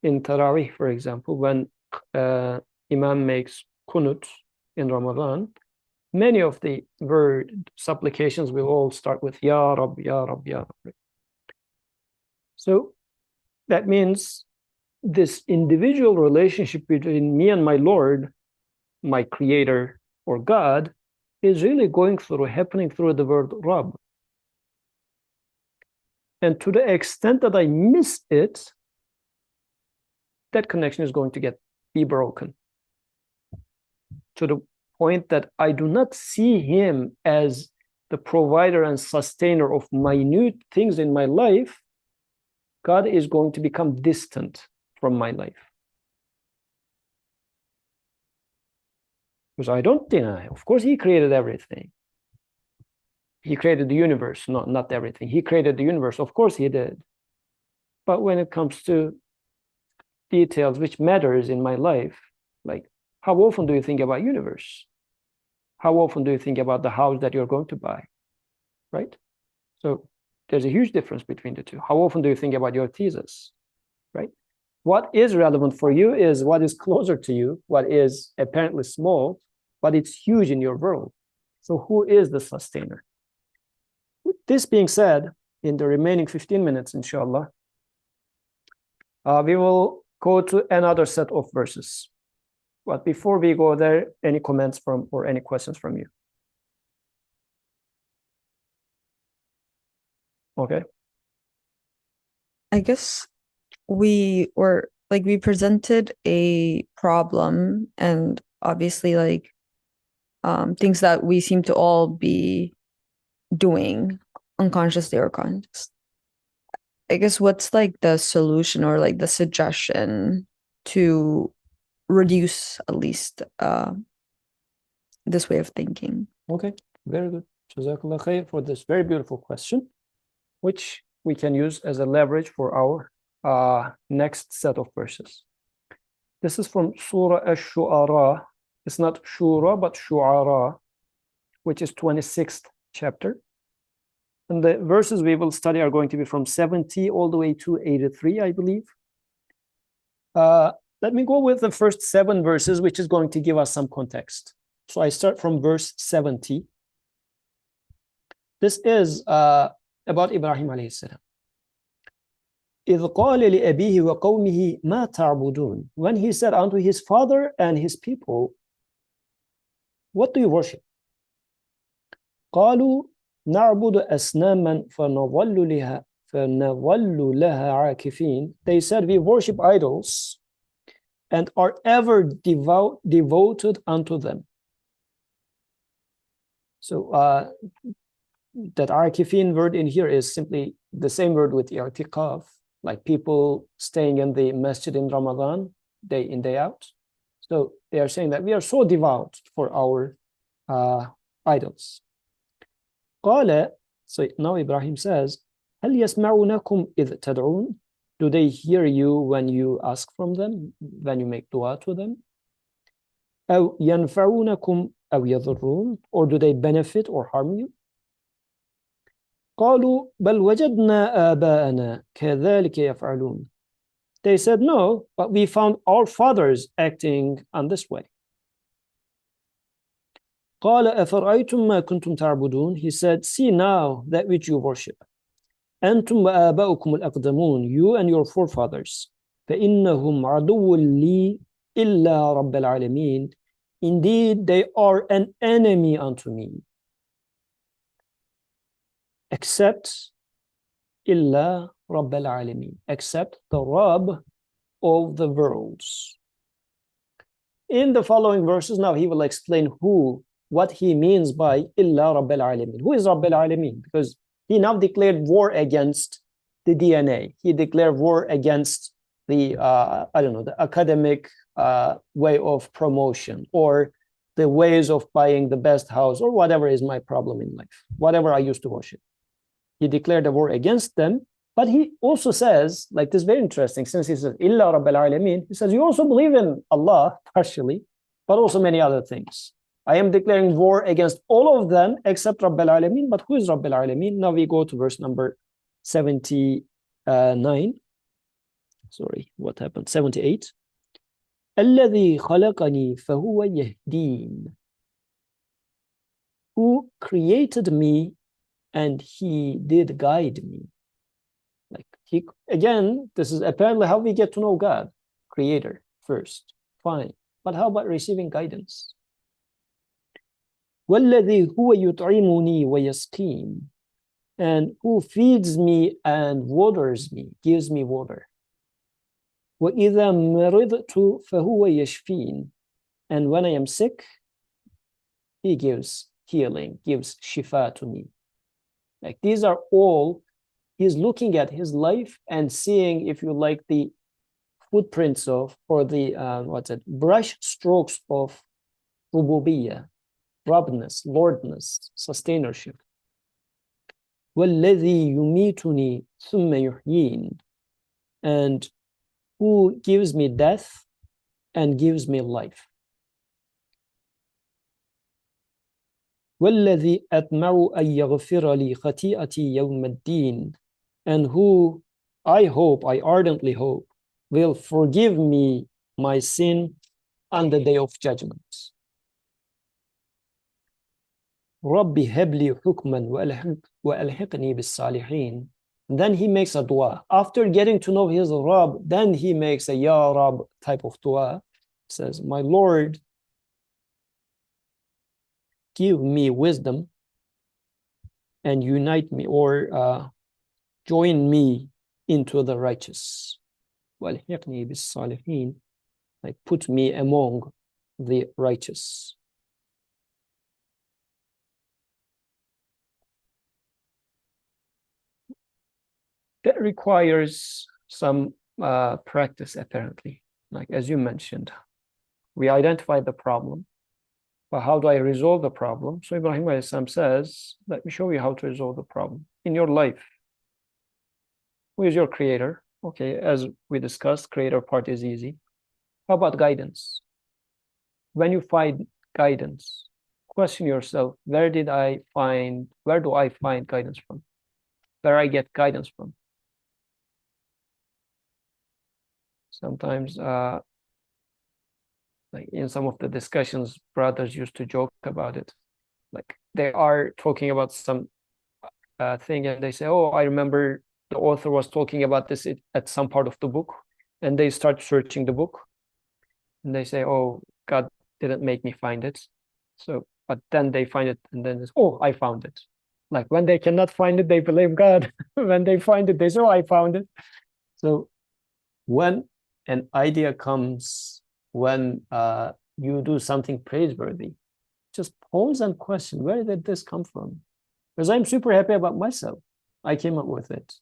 In Taraweeh, for example, when Imam makes kunut in Ramadan, many of the word supplications will all start with Ya Rab, Ya Rab, Ya Rab. So that means this individual relationship between me and my Lord, my creator or God, is really happening through the word Rab. And to the extent that I miss it, that connection is going to be broken. To the point that I do not see him as the provider and sustainer of minute things in my life, God is going to become distant from my life. Because I don't deny, of course, he created everything. He created the universe, not everything. He created the universe, of course he did. But when it comes to details which matters in my life, like how often do you think about universe? How often do you think about the house that you're going to buy, right? So there's a huge difference between the two. How often do you think about your thesis, right? What is relevant for you is what is closer to you, what is apparently small, but it's huge in your world. So who is the sustainer? With this being said, in the remaining 15 minutes, inshallah, we will go to another set of verses. But before we go there, any comments from or any questions from you? Okay. I guess we presented a problem and obviously things that we seem to all be doing unconsciously or conscious. I guess what's like the solution or like the suggestion to reduce at least this way of thinking? Okay, very good. Jazakallah khair for this very beautiful question, which we can use as a leverage for our next set of verses. This is from Surah Ash-Shu'ara. It's not Shura, but Shu'ara, which is 26th chapter. And the verses we will study are going to be from 70 all the way to 83, I believe. Let me go with the first 7 verses, which is going to give us some context. So I start from verse 70. This is about Ibrahim alayhi salam. إِذْ قَالَ لِأَبِيهِ وَقَوْمِهِ مَا تَعْبُدُونَ. When he said unto his father and his people, what do you worship? قَالُوا نَعْبُدُ أَسْنَامًا فَنَظَلُّ لَهَا عَاكِفِينَ. They said, we worship idols and are ever devoted unto them. So that archifin word in here is simply the same word with i'tikaf, like people staying in the masjid in Ramadan, day in, day out. So they are saying that we are so devout for our idols. قال, so now Ibrahim says, هل يسمعونكم إذ تدعون? Do they hear you when you ask from them, when you make dua to them? أو ينفعونكم أو يضرون? Or do they benefit or harm you? قالوا بل وجدنا آباءنا كذلك يفعلون. They said, no, but we found our fathers acting on this way. قال أفرأيتم ما كنتم تعبدون. He said, see now that which you worship. أنتم وآباؤكم الأقدمون, you and your forefathers. فإنهم عدو لي إلا رب العالمين. Indeed, they are an enemy unto me. Except إلا رب العالمين, except the Rabb of the worlds. In the following verses, now he will explain what he means by إلا رب العالمين. Who is رب العالمين? Because he now declared war against the DNA. He declared war against the, the academic way of promotion, or the ways of buying the best house, or whatever is my problem in life, whatever I used to worship. He declared a war against them, But he also says, like this, very interesting, since he says, Illa Rabbil Alameen, he says, you also believe in Allah, partially, but also many other things. I am declaring war against all of them except Rabbil Alameen. But who is Rabbil Alameen? Now we go to verse number 79. Sorry, what happened? 78. الذي خلقني فهو يهدين. Who created me and he did guide me. Like he, again, this is apparently how we get to know God, creator first. Fine. But how about receiving guidance? وَالَّذِي هُوَ يُطْعِمُنِي وَيَسْقِينِ. And who feeds me and waters me, gives me water. وَإِذَا مَرِضْتُ فَهُوَ يَشْفِينِ. And when I am sick, he gives healing, gives shifa to me. Like these are all, he's looking at his life and seeing, if you like, the footprints of, or the, brush strokes of rububiyyah, Rabbness, Lordness, sustainership. وَالَّذِي يُمِيتُنِي ثُمَّ يُحْيِينِ. And who gives me death and gives me life. وَالَّذِي أَطْمَعُ أَن يَغْفِرَ لِي خَطِيئَتِي يَوْمَ الدِّينِ. And who I ardently hope, will forgive me my sin on the day of judgment. رَبِّ هَبْ لِي حُكْمًا وَأَلْحِقْنِي بِالصَّالِحِينَ. And then he makes a dua. After getting to know his Rabb, then he makes a Ya Rab type of dua. Says, my Lord, give me wisdom and unite me, or join me into the righteous. وَأَلْحِقْنِي بِالصَّالِحِينَ. Like put me among the righteous. That requires some practice, apparently. Like as you mentioned, we identified the problem, but how do I resolve the problem? So Ibrahim alayhi salam says, let me show you how to resolve the problem in your life. Who is your creator? Okay, as we discussed, creator part is easy. How about guidance? When you find guidance, question yourself, where do I find guidance from? Where I get guidance from? Sometimes, like in some of the discussions, brothers used to joke about it. Like they are talking about some thing and they say, oh, I remember the author was talking about this at some part of the book. And they start searching the book. And they say, oh, God didn't make me find it. So, but then they find it and then it's, oh, I found it. Like when they cannot find it, they blame God. When they find it, they say, oh, I found it. So when an idea comes, when you do something praiseworthy, just pause and question, where did this come from? Because I'm super happy about myself. I came up with it.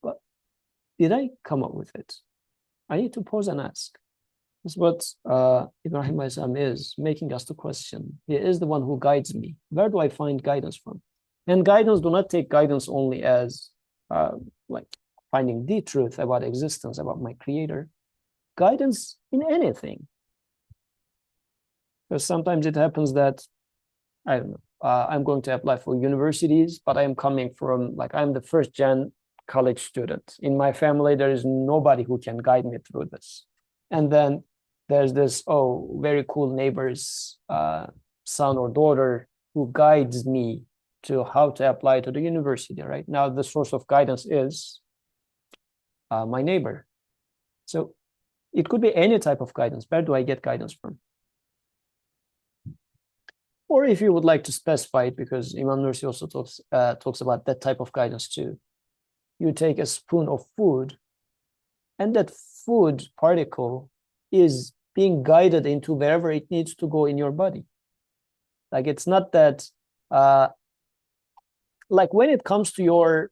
But did I come up with it? I need to pause and ask. That's what Ibrahim is making us to question. He is the one who guides me. Where do I find guidance from? And guidance, do not take guidance only as like finding the truth about existence, about my creator. Guidance in anything. Because sometimes it happens that, I don't know, I'm going to apply for universities, but I am coming from, like, I'm the first gen college student. In my family, there is nobody who can guide me through this. And then there's this, oh, very cool neighbor's son or daughter who guides me to how to apply to the university, right? Now, the source of guidance is my neighbor. So it could be any type of guidance. Where do I get guidance from? Or if you would like to specify it, because Imam Nursi also talks about that type of guidance too. You take a spoon of food, and that food particle is being guided into wherever it needs to go in your body. Like it's not that, like when it comes to your,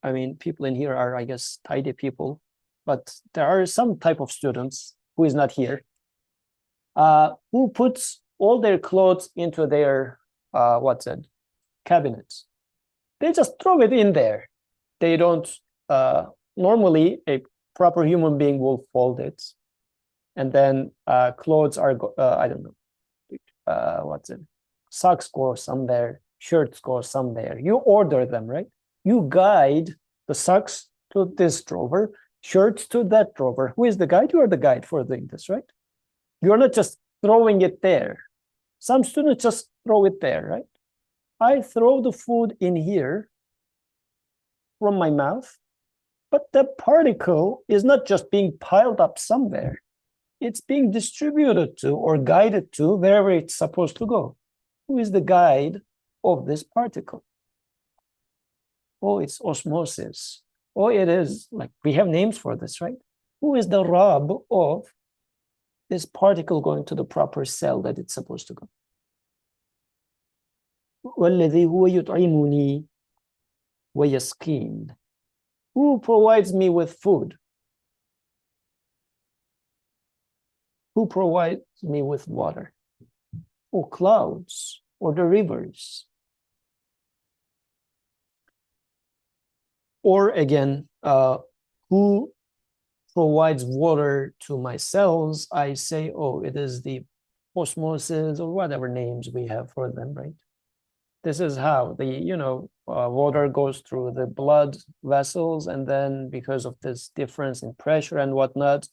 I mean, people in here are, I guess, tidy people, but there are some type of students who is not here, who puts all their clothes into their, cabinets. They just throw it in there. they don't, normally a proper human being will fold it. And then clothes are, I don't know, what's it? Socks go somewhere, shirts go somewhere. You order them, right? You guide the socks to this drawer, shirts to that drawer. Who is the guide? You are the guide for doing this, right? You're not just throwing it there. Some students just throw it there, right? I throw the food in here from my mouth, but the particle is not just being piled up somewhere. It's being distributed to or guided to wherever it's supposed to go. Who is the guide of this particle? Oh, it's osmosis. Oh, it is, like, we have names for this, right? Who is the Rab of this particle going to the proper cell that it's supposed to go? وَالَّذِي هُوَ يُطْعِمُنِي وَيَسْقِينِ. Who provides me with food? Who provides me with water? Or clouds, or the rivers? Or again, who provides water to my cells? I say, oh, it is the osmosis, or whatever names we have for them, right? This is how the, water goes through the blood vessels, and then because of this difference in pressure and whatnot,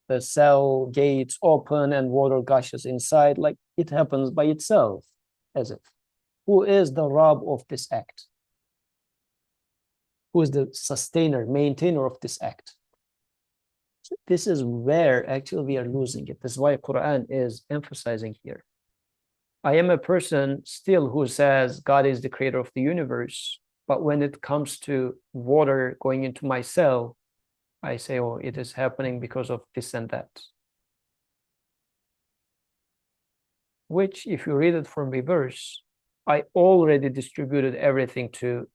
the cell gates open and water gushes inside, like it happens by itself, as if. Who is the Rab of this act? Who is the sustainer, maintainer of this act? So this is where actually we are losing it. This is why Qur'an is emphasizing here. I am a person still who says God is the creator of the universe, but when it comes to water going into my cell, I say, oh, it is happening because of this and that. Which, if you read it from reverse, I already distributed everything to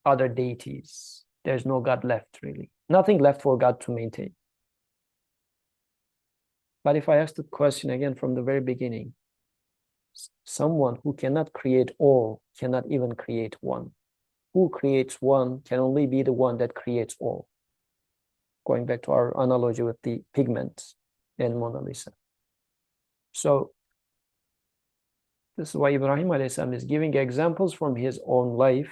other deities. There's no God left, really. Nothing left for God to maintain. But if I ask the question again from the very beginning, someone who cannot create all cannot even create one. Who creates one can only be the one that creates all. Going back to our analogy with the pigments in Mona Lisa. So this is why Ibrahim alayhi salam is giving examples from his own life.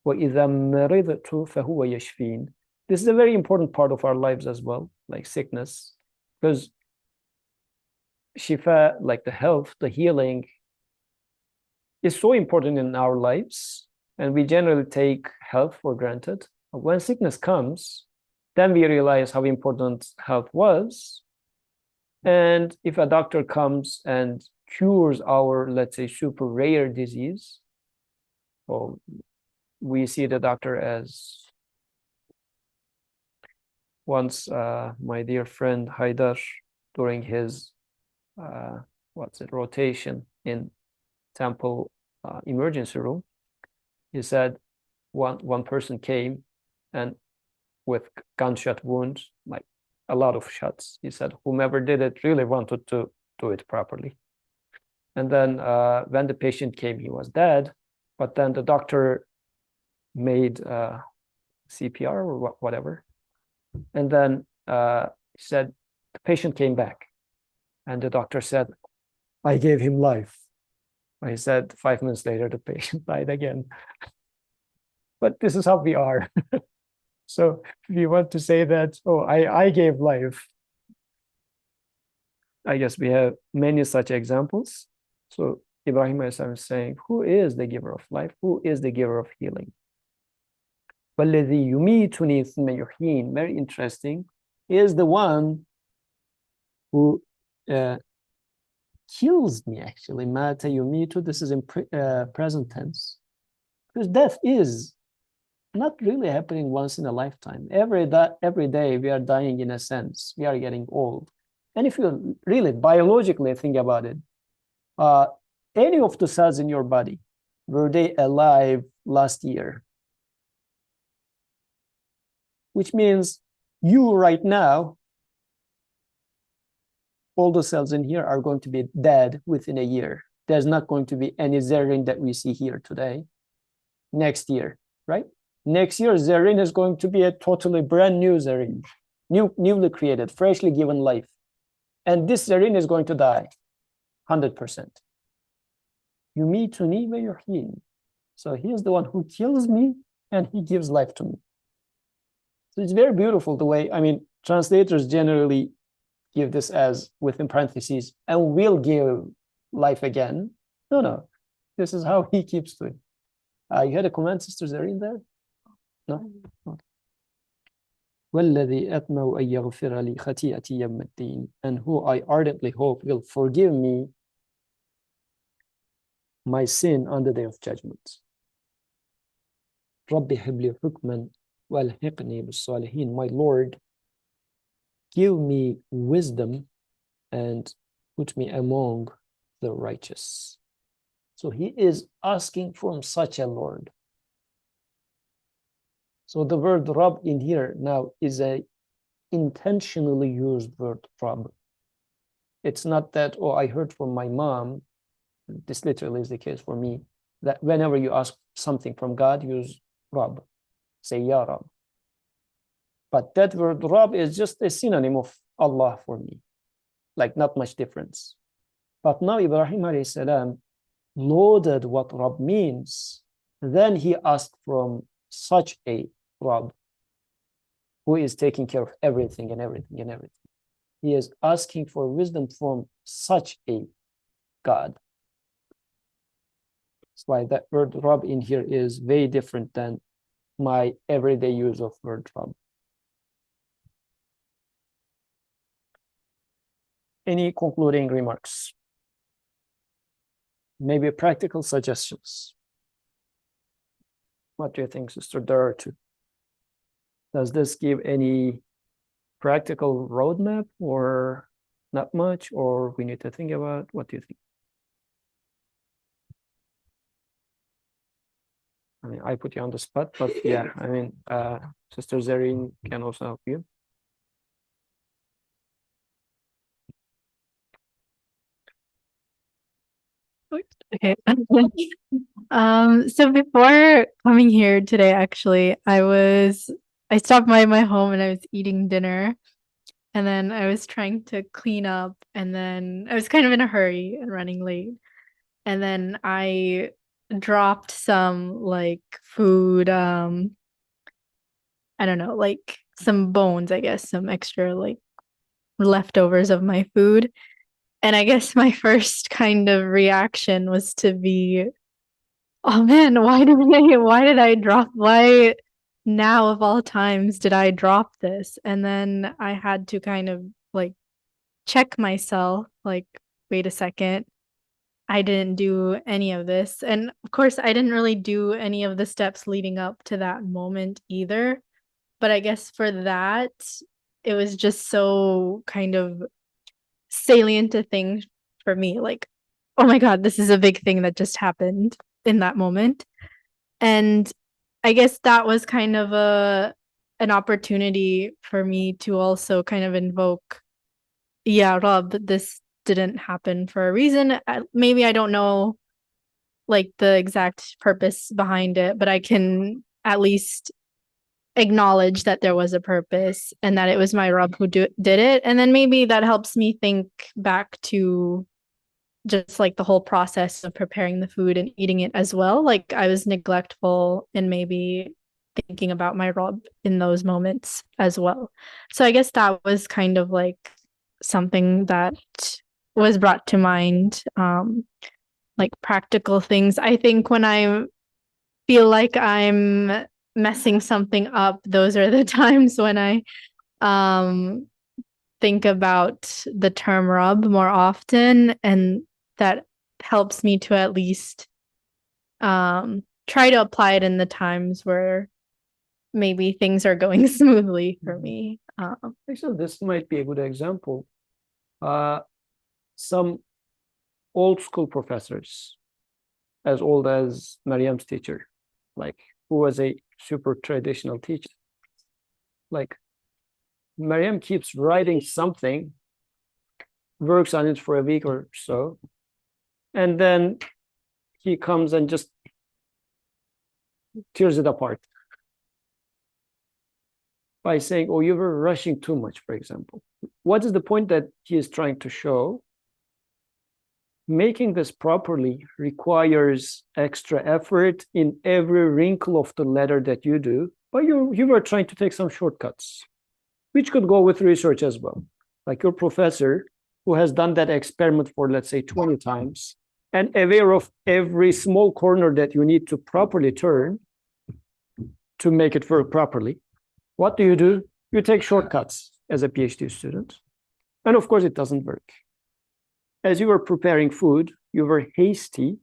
وَإِذَا مَرِضْتُ فَهُوَ يَشْفِينَ. This is a very important part of our lives as well, like sickness, because shifa, like the health, the healing, is so important in our lives, and we generally take health for granted. But when sickness comes, then we realize how important health was. And if a doctor comes and cures our, let's say, super rare disease, well, we see the doctor as once my dear friend Haidar, during his rotation in temple emergency room, he said one person came and with gunshot wounds, like a lot of shots. He said whomever did it really wanted to do it properly. And then when the patient came, he was dead, but then the doctor made CPR or whatever. And then he said the patient came back, and the doctor said, I gave him life. He said 5 minutes later, the patient died again. But this is how we are. So if you want to say that, oh, I gave life, I guess we have many such examples. So Ibrahim is saying, who is the giver of life? Who is the giver of healing? وَالَّذِي يُمِيتُنِي ثُمَّ يُحْيِينِ. Very interesting. He is the one who kills me, actually. Mata yumitu. This is in present tense. Because death is not really happening once in a lifetime. Every day we are dying in a sense. We are getting old. And if you really biologically think about it, any of the cells in your body, were they alive last year? Which means you right now, all the cells in here are going to be dead within a year. There's not going to be any zerrin that we see here today, next year, right? Next year, Zareen is going to be a totally brand new Zareen, newly created, freshly given life. And this Zareen is going to die, 100%. Yumituni wa yuhyini. So he is the one who kills me and he gives life to me. So it's very beautiful the way, I mean, translators generally give this as within parentheses, and will give life again. No. This is how he keeps doing. You had a comment, Sister Zareen, there? No? Okay. وَالَّذِي أَطْمَعُ أَن يَغْفِرَ لِي خَطِيئَتِي يَوْمَ الدِّينِ, and who I ardently hope will forgive me my sin on the day of judgment. رَبِّ هَبْ لِي حُكْمًا وَأَلْحِقْنِي بِالصَّالِحِينَ. My Lord, give me wisdom and put me among the righteous. So he is asking from such a Lord. So the word Rabb in here now is a intentionally used word, Rabb. It's not that, oh, I heard from my mom. This literally is the case for me, that whenever you ask something from God, use Rabb. Say Ya Rabb. But that word Rabb is just a synonym of Allah for me. Like not much difference. But now Ibrahim alayhi salam loaded what Rabb means. Then he asked from such a Rabb who is taking care of everything and everything and everything. He is asking for wisdom from such a God. That's why that word Rabb in here is very different than my everyday use of word Rabb. Any concluding remarks? Maybe practical suggestions. What do you think, Sister Dorothy? Does this give any practical roadmap or not much, or we need to think about? What do you think? I mean, I put you on the spot, but yeah, I mean, Sister Zareen can also help you. Okay. So before coming here today, actually, I stopped by my home and I was eating dinner, and then I was trying to clean up, and then I was kind of in a hurry and running late. And then I dropped some like food, I don't know, like some bones, I guess, some extra like leftovers of my food. And I guess my first kind of reaction was to be, oh man, why did I drop, why now of all times did I drop this? And then I had to kind of like check myself, like, wait a second, I didn't do any of this. And of course, I didn't really do any of the steps leading up to that moment either. But I guess for that, it was just so kind of salient a thing for me, like, oh my God, this is a big thing that just happened in that moment. And I guess that was kind of an opportunity for me to also kind of invoke, yeah, Rob, this didn't happen for a reason. Maybe I don't know like the exact purpose behind it, but I can at least acknowledge that there was a purpose and that it was my Rob who did it. And then maybe that helps me think back to just like the whole process of preparing the food and eating it as well. Like I was neglectful and maybe thinking about my Rob in those moments as well. So I guess that was kind of like something that was brought to mind, like practical things. I think when I feel like I'm messing something up, those are the times when I think about the term Rob more often, and that helps me to at least try to apply it in the times where maybe things are going smoothly for me. Actually, this might be a good example. Some old school professors, as old as Mariam's teacher, like who was a super traditional teacher, like Mariam keeps writing something, works on it for a week or so, and then he comes and just tears it apart. by saying, oh, you were rushing too much, for example. What is the point that he is trying to show? Making this properly requires extra effort in every wrinkle of the letter that you do, but you were trying to take some shortcuts, which could go with research as well. Like your professor who has done that experiment for, let's say, 20 times and aware of every small corner that you need to properly turn to make it work properly. What do? You take shortcuts as a PhD student. And of course, it doesn't work. As you were preparing food, you were hasty.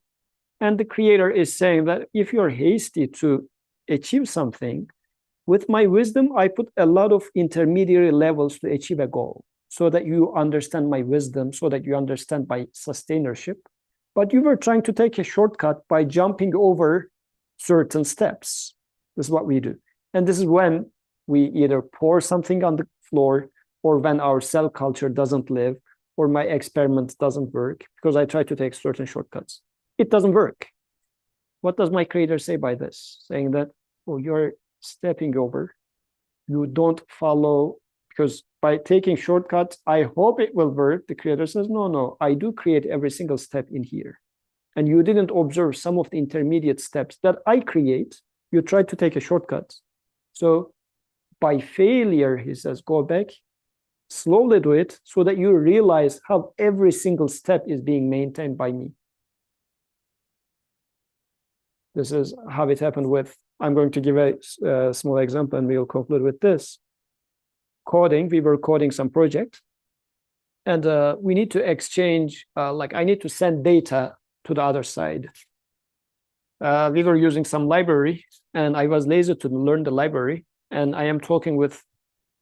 And the creator is saying that if you're hasty to achieve something, with my wisdom, I put a lot of intermediary levels to achieve a goal so that you understand my wisdom, so that you understand my sustainership. But you were trying to take a shortcut by jumping over certain steps. This is what we do. And this is when we either pour something on the floor or when our cell culture doesn't live or my experiment doesn't work because I try to take certain shortcuts. It doesn't work. What does my creator say by this? Saying that, oh, you're stepping over. You don't follow, because by taking shortcuts, I hope it will work. The creator says, no, I do create every single step in here. And you didn't observe some of the intermediate steps that I create. You tried to take a shortcut. So by failure, he says, go back, slowly do it so that you realize how every single step is being maintained by me. This is how it happened with, I'm going to give a small example and we'll conclude with this. Coding, we were coding some project and we need to exchange, like I need to send data to the other side. We were using some library and I was lazy to learn the library and I am talking with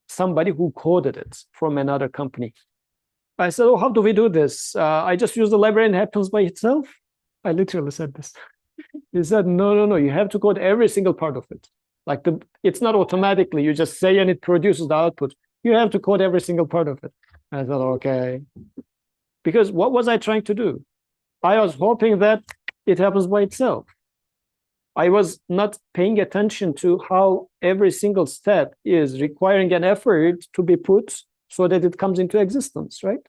somebody who coded it from another company. I said, oh, how do we do this? I just use the library and it happens by itself. I literally said this. He said, no, you have to code every single part of it. Like it's not automatically, you just say and it produces the output. You have to code every single part of it. I thought, okay. Because what was I trying to do? I was hoping that it happens by itself. I was not paying attention to how every single step is requiring an effort to be put so that it comes into existence, right?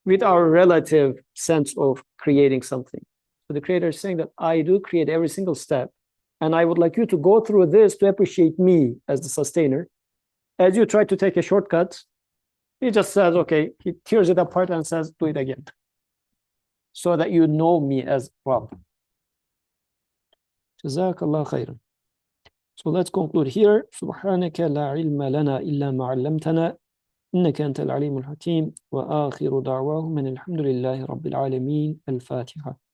With our relative sense of creating something. So the creator is saying that I do create every single step, and I would like you to go through this to appreciate me as the sustainer. As you try to take a shortcut, he just says, okay, he tears it apart and says, do it again. So that you know me as well. Jazakallah khairan. So let's conclude here. سبحانك لا علم لنا إلا ما علمتنا إنك أنت العليم الحكيم وآخر دعواهم من الحمد لله رب العالمين الفاتحة.